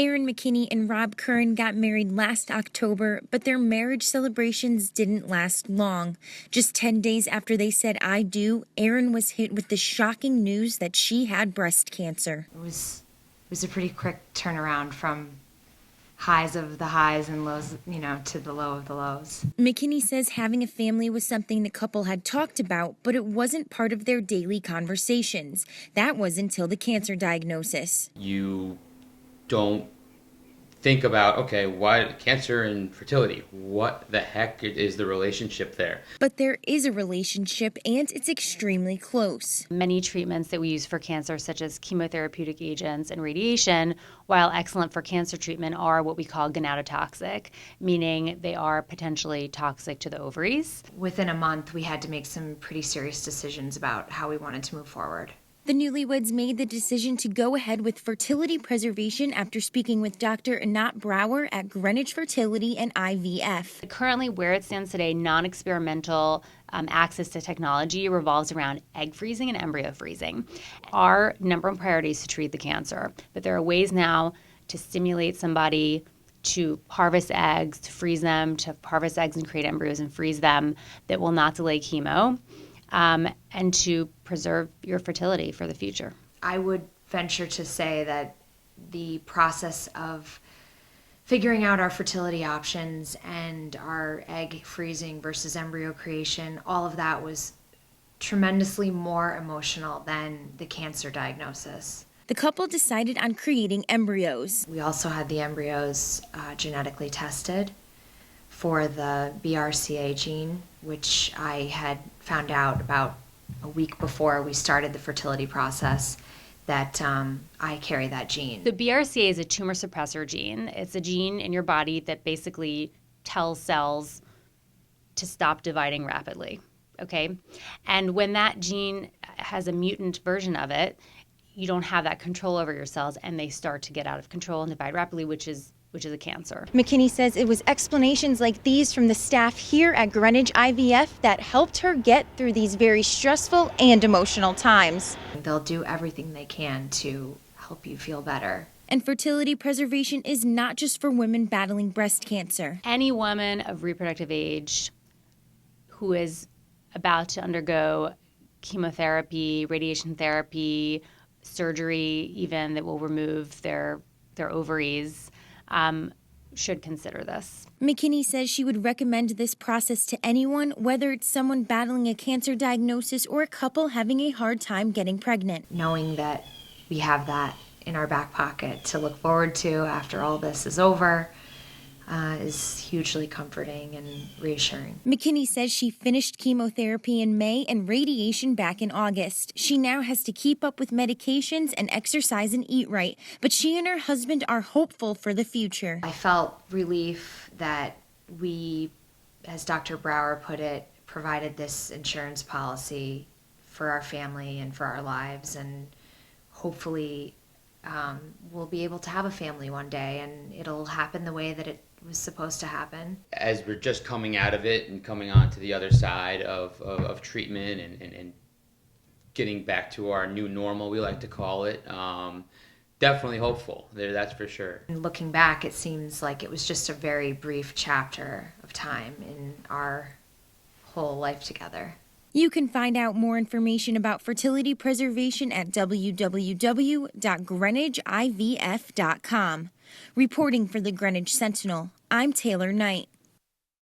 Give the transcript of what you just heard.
Erin McKinney and Rob Curran got married last October, but their marriage celebrations didn't last long. Just 10 days after they said "I do," Erin was hit with the shocking news that she had breast cancer. It was a pretty quick turnaround from highs of the highs and lows, to the low of the lows. McKinney says having a family was something the couple had talked about, but it wasn't part of their daily conversations. That was until the cancer diagnosis. You don't think about, okay, why cancer and fertility? What the heck is the relationship there? But there is a relationship, and it's extremely close. Many treatments that we use for cancer, such as chemotherapeutic agents and radiation, while excellent for cancer treatment, are what we call gonadotoxic, meaning they are potentially toxic to the ovaries. Within a month, we had to make some pretty serious decisions about how we wanted to move forward. The newlyweds made the decision to go ahead with fertility preservation after speaking with Dr. Anat Brower at Greenwich Fertility and IVF. Currently, where it stands today, non-experimental access to technology revolves around egg freezing and embryo freezing. Our number one priority is to treat the cancer, but there are ways now to stimulate somebody to harvest eggs, to freeze them, to harvest eggs and create embryos and freeze them that will not delay chemo. And to preserve your fertility for the future. I would venture to say that the process of figuring out our fertility options and our egg freezing versus embryo creation, all of that was tremendously more emotional than the cancer diagnosis. The couple decided on creating embryos. We also had the embryos genetically tested for the BRCA gene, which I had found out about a week before we started the fertility process that I carry that gene. The BRCA is a tumor suppressor gene. It's a gene in your body that basically tells cells to stop dividing rapidly, okay? And when that gene has a mutant version of it, you don't have that control over your cells, and they start to get out of control and divide rapidly, which is a cancer. McKinney says it was explanations like these from the staff here at Greenwich IVF that helped her get through these very stressful and emotional times. They'll do everything they can to help you feel better. And fertility preservation is not just for women battling breast cancer. Any woman of reproductive age who is about to undergo chemotherapy, radiation therapy, surgery even that will remove their ovaries, should consider this. McKinney says she would recommend this process to anyone, whether it's someone battling a cancer diagnosis or a couple having a hard time getting pregnant. Knowing that we have that in our back pocket to look forward to after all this is over is hugely comforting and reassuring. McKinney says she finished chemotherapy in May and radiation back in August. She now has to keep up with medications and exercise and eat right, but she and her husband are hopeful for the future. I felt relief that we, as Dr. Brower put it, provided this insurance policy for our family and for our lives, and hopefully we'll be able to have a family one day, and it'll happen the way that it was supposed to happen. As we're just coming out of it and coming on to the other side of treatment and getting back to our new normal, we like to call it, definitely hopeful there, that's for sure. And looking back, it seems like it was just a very brief chapter of time in our whole life together. You can find out more information about fertility preservation at www.greenwichivf.com. Reporting for the Greenwich Sentinel, I'm Taylor Knight.